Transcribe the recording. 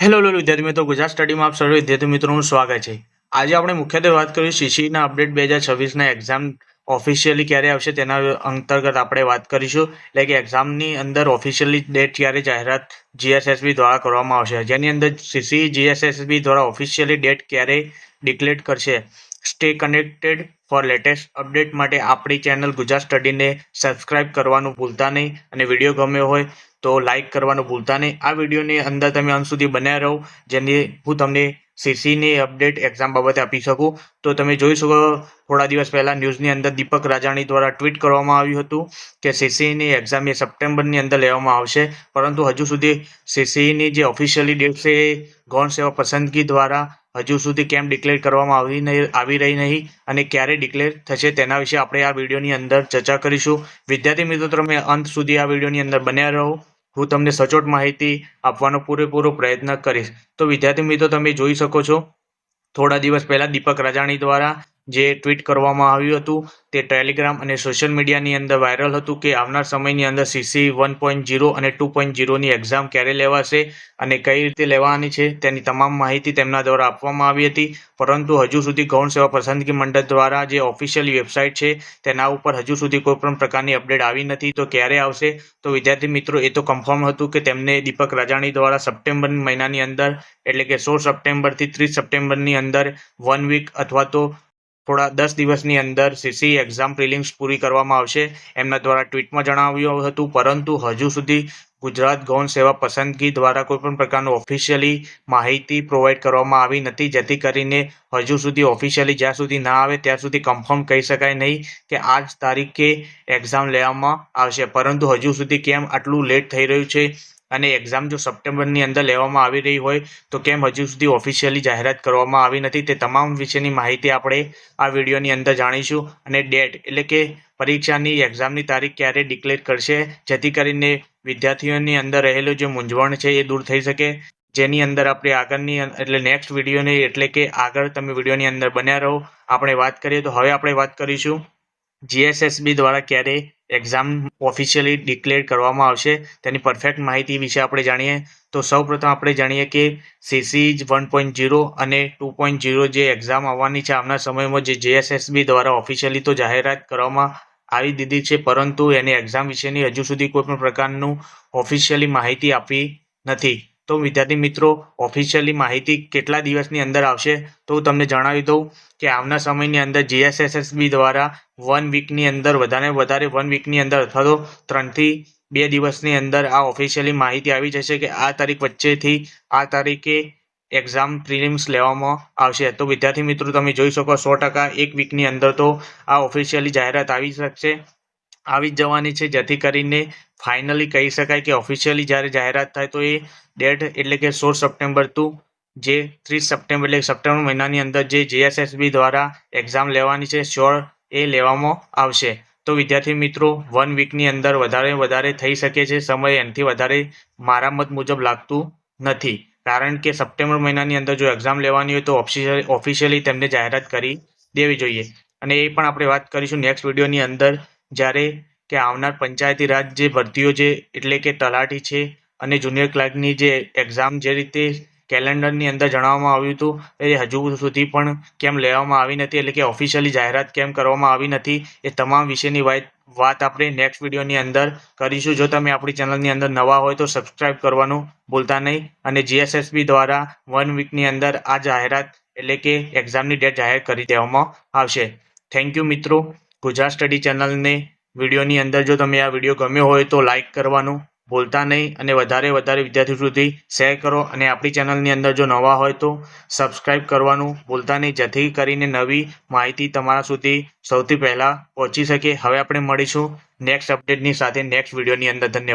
Hello વિદ્યાર્થી મિત્રો, ગુજરાત સ્ટડીમાં આપ સર્વ વિદ્યાર્થી મિત્રોનું સ્વાગત છે। આજે આપણે મુખ્યત્વે વાત કરીશું સીસીઈના અપડેટ 2026ના એક્ઝામ ઓફિશિયલી ક્યારે આવશે તેના અંતર્ગત આપણે વાત કરીશું। એટલે કે એક્ઝામની અંદર ઓફિશિયલી ડેટ ક્યારે જાહેરાત જીએસએસબી દ્વારા કરવામાં આવશે, જેની અંદર સીસીઈ જીએસએસબી દ્વારા ઓફિશિયલી ડેટ ક્યારે ડિક્લેર કરશે। Stay connected for latest update માટે આપણી ચેનલ ગુજરાત સ્ટડીને સબસ્ક્રાઇબ કરવાનું ભૂલતા નહીં અને વિડીયો ગમ્યો હોય તો લાઇક કરવાનું ભૂલતા નહીં। આ વિડીયોની અંદર તમે અંત સુધી બન્યા રહો, જેની હું તમને સીસીની અપડેટ એક્ઝામ બાબતે આપી શકું। તો તમે જોઈ શકો, થોડા દિવસ પહેલાં ન્યૂઝની અંદર દીપક રાજાણી દ્વારા ટ્વીટ કરવામાં આવ્યું હતું કે સીસીની એક્ઝામ એ સપ્ટેમ્બરની અંદર લેવામાં આવશે, પરંતુ હજુ સુધી સીસીની જે ઓફિશિયલી ડેટ છે એ ગૌણ સેવા પસંદગી દ્વારા હજુ સુધી કેમ ડિક્લેર કરવામાં આવી રહી નહીં અને ક્યારે ડિક્લેર થશે તેના વિશે આપણે આ વિડીયોની અંદર ચર્ચા કરીશું। વિદ્યાર્થી મિત્રો, તમે અંત સુધી આ વિડીયોની અંદર બન્યા રહો, હું તમને સચોટ માહિતી આપવાનો પૂરેપૂરો પ્રયત્ન કરીશ। તો વિદ્યાર્થી મિત્રો, તમે જોઈ શકો છો, થોડા દિવસ પહેલાં દીપક રાજાણી દ્વારા જે ટ્વીટ કરવામાં આવ્યું હતું તે ટેલિગ્રામ અને સોશિયલ મીડિયાની અંદર વાયરલ હતું કે આવનાર સમયની અંદર સીસી 1.0 અને 2.0ની એક્ઝામ ક્યારે લેવાશે અને કઈ રીતે લેવાની છે તેની તમામ માહિતી તેમના દ્વારા આપવામાં આવી હતી, પરંતુ હજુ સુધી ગૌણ સેવા પસંદગી મંડળ દ્વારા જે ઓફિશિયલી વેબસાઇટ છે તેના ઉપર હજુ સુધી કોઈ પણ પ્રકારની અપડેટ આવી નથી। તો ક્યારે આવશે? તો વિદ્યાર્થી મિત્રો, એ તો કન્ફર્મ હતું કે તેમને દીપક રાજાણી દ્વારા સપ્ટેમ્બર મહિનાની અંદર, એટલે કે 16 સપ્ટેમ્બરથી 30 સપ્ટેમ્બરની અંદર 1 વીક અથવા તો થોડા 10 દિવસની અંદર સીસી એક્ઝામ પ્રિલિમ્સ પૂરી કરવામાં આવશે, એમના દ્વારા ટ્વીટમાં જણાવ્યું હતું। પરંતુ હજુ સુધી ગુજરાત ગૌણ સેવા પસંદગી દ્વારા કોઈપણ પ્રકારનું ઓફિશિયલી માહિતી પ્રોવાઈડ કરવામાં આવી નથી, જેથી કરીને હજુ સુધી ઓફિશિયલી જ્યાં સુધી ના આવે ત્યાં સુધી કન્ફર્મ કહી શકાય નહીં કે આ જ તારીખે એક્ઝામ લેવામાં આવશે। પરંતુ હજુ સુધી કેમ આટલું લેટ થઈ રહ્યું છે અને એક્ઝામ જો સપ્ટેમ્બરની અંદર લેવામાં આવી રહી હોય તો કેમ હજુ સુધી ઓફિશિયલી જાહેરાત કરવામાં આવી નથી, તે તમામ વિશેની માહિતી આપણે આ વિડીયોની અંદર જાણીશું। અને ડેટ એટલે કે પરીક્ષાની એક્ઝામની તારીખ ક્યારે ડિક્લેર કરશે, જેથી કરીને વિદ્યાર્થીઓની અંદર રહેલું જે મૂંઝવણ છે એ દૂર થઈ શકે, જેની અંદર આપણે આગળની એટલે નેક્સ્ટ વિડીયોની એટલે કે આગળ તમે વિડીયોની અંદર બન્યા રહો। આપણે વાત કરીએ તો હવે આપણે વાત કરીશું જીએસએસબી દ્વારા ક્યારે એક્ઝામ ઓફિશિયલી ડિક્લેર કરવામાં આવશે તેની પરફેક્ટ માહિતી વિશે આપણે જાણીએ। તો સૌપ્રથમ આપણે જાણીએ કે સીસી 1.0 અને 2.0 જે એક્ઝામ આવવાની છે આવનાર સમયમાં, જે જીએસએસબી દ્વારા ઓફિશિયલી તો જાહેરાત કરવામાં આવી દીધી છે, પરંતુ એની એક્ઝામ વિશેની હજુ સુધી કોઈ પણ પ્રકારનું ઓફિશિયલી માહિતી આપી નથી। તો વિદ્યાર્થી મિત્રો, ઓફિશિયલી માહિતી કેટલા દિવસની અંદર આવશે તો હું તમને જણાવી દઉં કે આવનાર સમયની અંદર જીએસએસબી દ્વારા 1 વીકની અંદર વધારે 1 વીકની અંદર અથવા તો 3 થી 2 દિવસની અંદર આ ઓફિશિયલી માહિતી આવી જશે કે આ તારીખ વચ્ચેથી આ તારીખે એક્ઝામ પ્રિલિમ્સ લેવામાં આવશે। તો વિદ્યાર્થી મિત્રો, તમે જોઈ શકો 100% 1 વીકની અંદર તો આ ઓફિશિયલી જાહેરાત આવી જ જવાની છે, જેથી કરીને ફાઇનલી કહી શકાય કે ઓફિશિયલી જ્યારે જાહેરાત થાય તો એ ડેટ એટલે કે 16 સપ્ટેમ્બર ટુ જે 30 સપ્ટેમ્બર એટલે સપ્ટેમ્બર મહિનાની અંદર જે જીએસએસબી દ્વારા એક્ઝામ લેવાની છે શ્યોર એ લેવામાં આવશે। તો વિદ્યાર્થી મિત્રો, 1 વીકની અંદર વધારે થઈ શકે છે સમય, એનાથી વધારે મારા મત મુજબ લાગતું નથી, કારણ કે સપ્ટેમ્બર મહિનાની અંદર જો એક્ઝામ લેવાની હોય તો ઓફિશિયલી તેમને જાહેરાત કરી દેવી જોઈએ। અને એ પણ આપણે વાત કરીશું નેક્સ્ટ વિડીયોની અંદર, જ્યારે કે આવનાર પંચાયતી રાજ જે ભરતીઓ છે એટલે કે તલાટી છે અને જુનિયર ક્લાર્કની જે એક્ઝામ જે રીતે કેલેન્ડરની અંદર જણાવવામાં આવ્યું હતું એ હજુ સુધી પણ કેમ લેવામાં આવી નથી, એટલે કે ઓફિશિયલી જાહેરાત કેમ કરવામાં આવી નથી, એ તમામ વિશેની વાત આપણે નેક્સ્ટ વિડીયોની અંદર કરીશું। જો તમે આપણી ચેનલની અંદર નવા હોય તો સબસ્ક્રાઇબ કરવાનું ભૂલતા નહીં। અને જીએસએસબી દ્વારા 1 વીકની અંદર આ જાહેરાત એટલે કે એક્ઝામની ડેટ જાહેર કરી દેવામાં આવશે। થેન્ક યુ મિત્રો। ગુજરાત સ્ટડી ચેનલને વિડીયોની અંદર જો તમે આ વિડીયો ગમ્યો હોય તો લાઇક કરવાનું ભૂલતા નહીં અને વધારે વિદ્યાર્થીઓ સુધી શેર કરો, અને આપણી ચેનલની અંદર જો નવા હોય તો સબસ્ક્રાઇબ કરવાનું ભૂલતા નહીં, જેથી કરીને નવી માહિતી તમારા સુધી સૌથી પહેલાં પહોંચી શકે। હવે આપણે મળીશું નેક્સ્ટ અપડેટની સાથે નેક્સ્ટ વિડીયોની અંદર। ધન્યવાદ।